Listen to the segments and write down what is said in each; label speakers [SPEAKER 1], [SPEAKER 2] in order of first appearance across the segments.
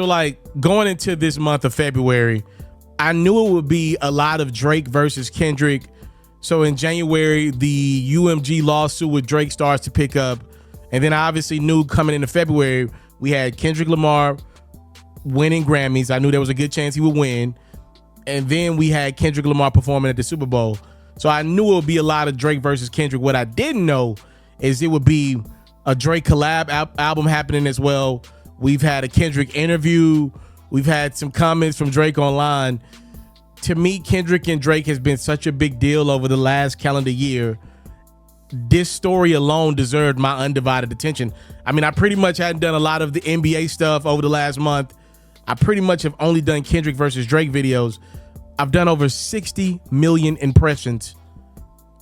[SPEAKER 1] So like going into this month of February, I knew it would be a lot of Drake versus Kendrick. So in January, the UMG lawsuit with Drake starts to pick up. And then I obviously knew coming into February, we had Kendrick Lamar winning Grammys. I knew there was a good chance he would win. And then we had Kendrick Lamar performing at the Super Bowl. So I knew it would be a lot of Drake versus Kendrick. What I didn't know is it would be a Drake collab album happening as well. We've had a Kendrick interview. We've had some comments from Drake online. To me, Kendrick and Drake has been such a big deal over the last calendar year. This story alone deserved my undivided attention. I mean, I pretty much hadn't done a lot of the NBA stuff over the last month. I pretty much have only done Kendrick versus Drake videos. I've done over 60 million impressions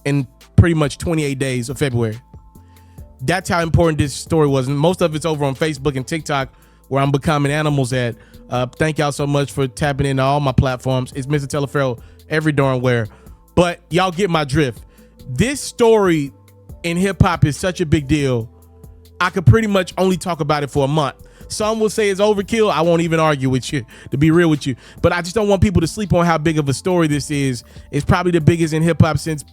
[SPEAKER 1] in pretty much 28 days of February. That's how important this story was. And most of it's over on Facebook and TikTok, where I'm becoming animals at. Thank y'all so much for tapping into all my platforms. It's Mr. Taliaferro every darn where. But y'all get my drift. This story in hip hop is such a big deal. I could pretty much only talk about it for a month. Some will say it's overkill. I won't even argue with you, to be real with you. But I just don't want people to sleep on how big of a story this is. It's probably the biggest in hip hop since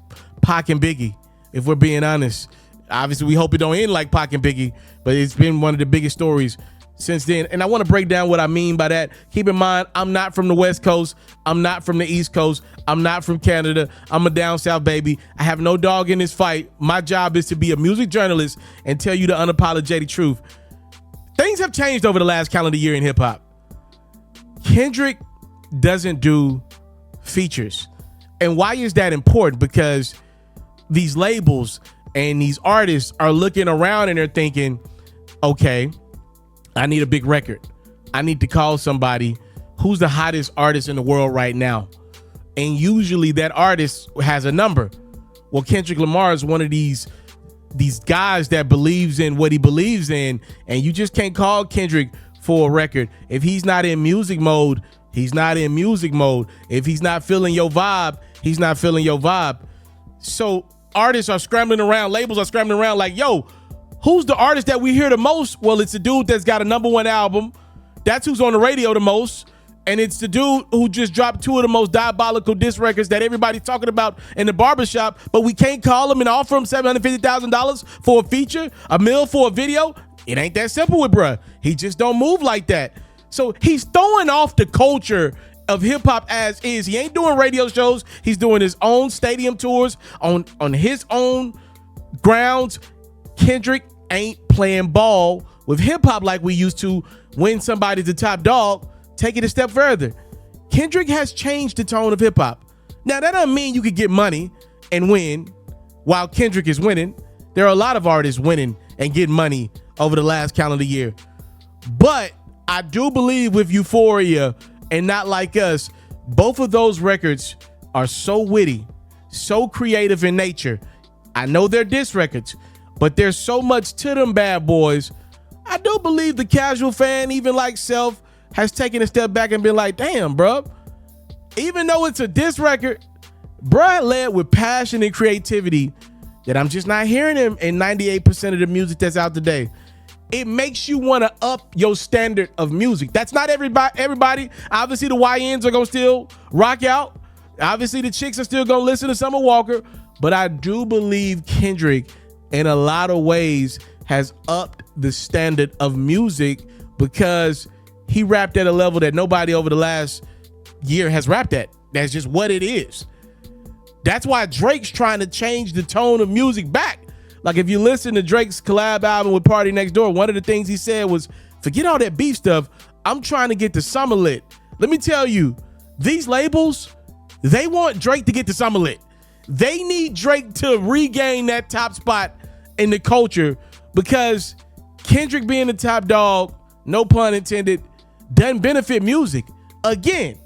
[SPEAKER 1] Pac and Biggie, if we're being honest. Obviously, we hope it don't end like Pac and Biggie, but it's been one of the biggest stories since then. And I want to break down what I mean by that. Keep in mind, I'm not from the West Coast. I'm not from the East Coast. I'm not from Canada. I'm a down south baby. I have no dog in this fight. My job is to be a music journalist and tell you the unapologetic truth. Things have changed over the last calendar year in hip hop. Kendrick doesn't do features. And why is that important? Because these labels and these artists are looking around and they're thinking, okay, I need a big record. I need to call somebody who's the hottest artist in the world right now. And usually that artist has a number. Well, Kendrick Lamar is one of these guys that believes in what he believes in, and you just can't call Kendrick for a record. If he's not in music mode, he's not in music mode. If he's not feeling your vibe, he's not feeling your vibe. So artists are scrambling around, labels are scrambling around like, yo, who's the artist that we hear the most? Well, it's the dude that's got a #1 album. That's who's on the radio the most. And it's the dude who just dropped 2 of the most diabolical diss records that everybody's talking about in the barbershop, but we can't call him and offer him $750,000 for a feature, $1 million for a video. It ain't that simple with bruh. He just don't move like that. So he's throwing off the culture of hip hop as is. He ain't doing radio shows. He's doing his own stadium tours on his own grounds. Kendrick ain't playing ball with hip hop like we used to when somebody's the top dog. Take it a step further. Kendrick has changed the tone of hip hop. Now, that doesn't mean you could get money and win while Kendrick is winning. There are a lot of artists winning and getting money over the last calendar year. But I do believe with Euphoria and Not Like Us, both of those records are so witty, so creative in nature. I know they're diss records, but there's so much to them bad boys. I do believe the casual fan, even like self, has taken a step back and been like, damn, bro, even though it's a diss record, bruh led with passion and creativity that I'm just not hearing him in 98% of the music that's out today. It makes you want to up your standard of music. That's not everybody. Obviously, the YNs are going to still rock out. Obviously, the chicks are still going to listen to Summer Walker. But I do believe Kendrick, in a lot of ways, has upped the standard of music because he rapped at a level that nobody over the last year has rapped at. That's just what it is. That's why Drake's trying to change the tone of music back. Like if you listen to Drake's collab album with Party Next Door, one of the things he said was, forget all that beef stuff. I'm trying to get the summer lit. Let me tell you, these labels, they want Drake to get the summer lit. They need Drake to regain that top spot in the culture because Kendrick being the top dog, no pun intended, doesn't benefit music. Again,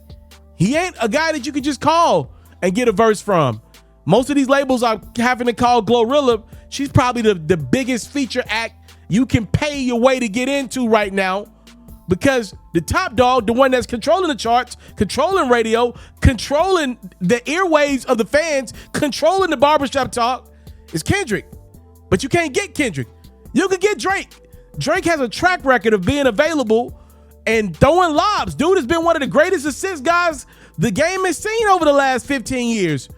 [SPEAKER 1] he ain't a guy that you can just call and get a verse from. Most of these labels are having to call Glorilla. She's probably the biggest feature act you can pay your way to get into right now because the top dog, the one that's controlling the charts, controlling radio, controlling the airwaves of the fans, controlling the barbershop talk is Kendrick. But you can't get Kendrick. You can get Drake. Drake has a track record of being available and throwing lobs. Dude has been one of the greatest assist guys the game has seen over the last 15 years.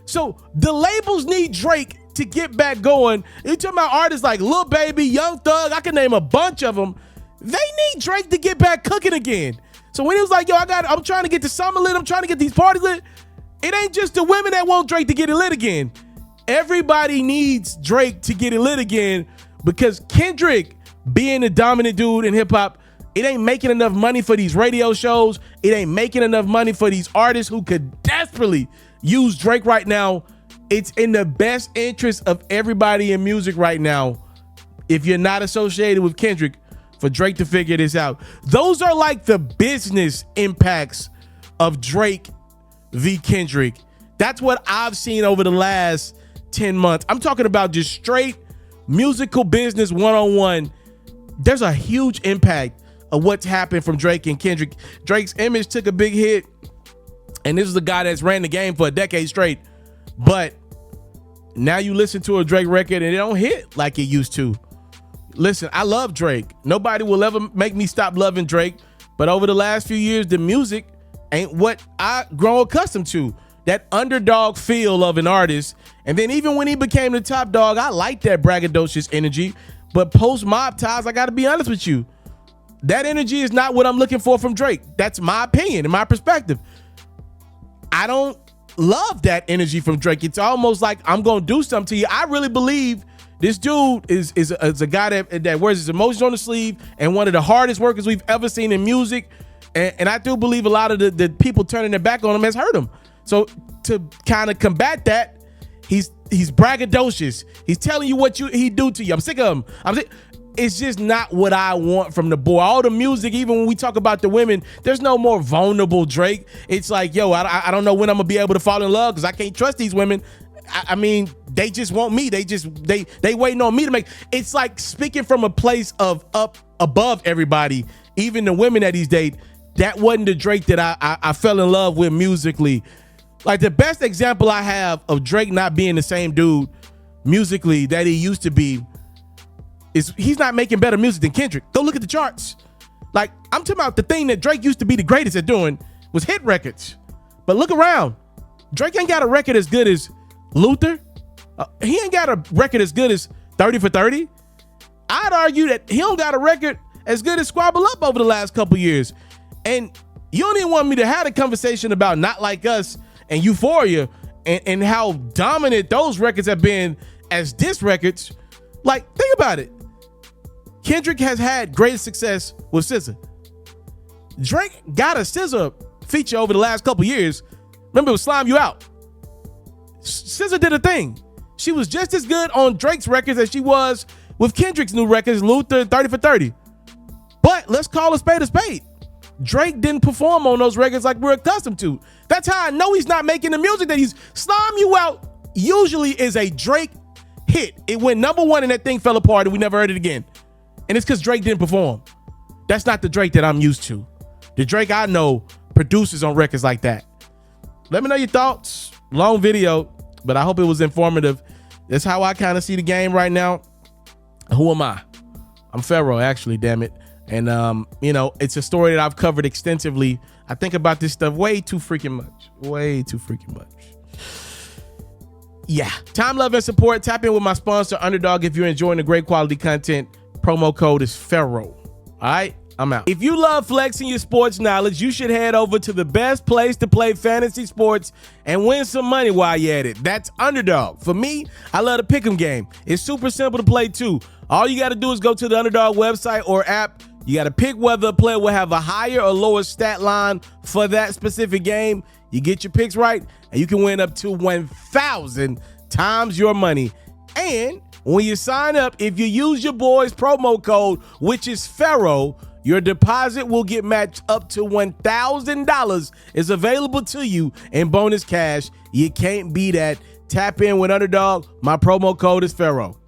[SPEAKER 1] So the labels need Drake to get back going. You talking about artists like Lil Baby, Young Thug, I can name a bunch of them. They need Drake to get back cooking again. So when he was like, yo, I'm trying to get the summer lit, I'm trying to get these parties lit, it ain't just the women that want Drake to get it lit again. Everybody needs Drake to get it lit again, because Kendrick, being the dominant dude in hip hop, it ain't making enough money for these radio shows. It ain't making enough money for these artists who could desperately use Drake right now. It's in the best interest of everybody in music right now, if you're not associated with Kendrick, for Drake to figure this out. Those are like the business impacts of Drake v. Kendrick. That's what I've seen over the last 10 months. I'm talking about just straight musical business one-on-one. There's a huge impact of what's happened from Drake and Kendrick. Drake's image took a big hit, and this is the guy that's ran the game for a decade straight. But now you listen to a Drake record and it don't hit like it used to. Listen, I love Drake. Nobody will ever make me stop loving Drake. But over the last few years, the music ain't what I grown accustomed to. That underdog feel of an artist. And then even when he became the top dog, I like that braggadocious energy. But post Mob Ties, I got to be honest with you, that energy is not what I'm looking for from Drake. That's my opinion and my perspective. I don't love that energy from Drake. It's almost like I'm going to do something to you. I really believe this dude is a guy that wears his emotions on the sleeve and one of the hardest workers we've ever seen in music. And I do believe a lot of the people turning their back on him has hurt him. So to kind of combat that, he's braggadocious. He's telling you what he do to you. I'm sick of him. It's just not what I want from the boy. All the music, even when we talk about the women, there's no more vulnerable Drake. It's like, yo, I don't know when I'm gonna be able to fall in love because I can't trust these women. I mean, they just want me. They waiting on me to make. It's like speaking from a place of up above everybody, even the women that he's dated. That wasn't the Drake that I fell in love with musically. Like, the best example I have of Drake not being the same dude musically that he used to be is he's not making better music than Kendrick. Go look at the charts. Like, I'm talking about the thing that Drake used to be the greatest at doing was hit records. But look around. Drake ain't got a record as good as Luther. He ain't got a record as good as 30 for 30. I'd argue that he don't got a record as good as Squabble Up over the last couple years. And you don't even want me to have a conversation about Not Like Us and Euphoria and how dominant those records have been as diss records. Like, think about it. Kendrick has had great success with SZA. Drake got a SZA feature over the last couple years. Remember, it was Slime You Out. SZA did a thing. She was just as good on Drake's records as she was with Kendrick's new records, Luther and 30 for 30. But let's call a spade a spade. Drake didn't perform on those records like we're accustomed to. That's how I know he's not making the music that he's. Slime You Out usually is a Drake hit. It went #1 and that thing fell apart and we never heard it again. And it's because Drake didn't perform. That's not the Drake that I'm used to. The Drake I know produces on records like that. Let me know your thoughts. Long video, but I hope it was informative. That's how I kind of see the game right now. Who am I? I'm Pharaoh, actually, damn it. And, it's a story that I've covered extensively. I think about this stuff way too freaking much. Way too freaking much. Yeah. Time, love, and support. Tap in with my sponsor, Underdog, if you're enjoying the great quality content. Promo code is Pharaoh. All right? I'm out. If you love flexing your sports knowledge, you should head over to the best place to play fantasy sports and win some money while you're at it. That's Underdog. For me, I love the pick'em game. It's super simple to play too. All you got to do is go to the Underdog website or app. You got to pick whether a player will have a higher or lower stat line for that specific game. You get your picks right, and you can win up to 1,000 times your money. And when you sign up, if you use your boy's promo code, which is Pharaoh, your deposit will get matched up to $1,000 is available to you in bonus cash. You can't beat that. Tap in with Underdog. My promo code is Pharaoh.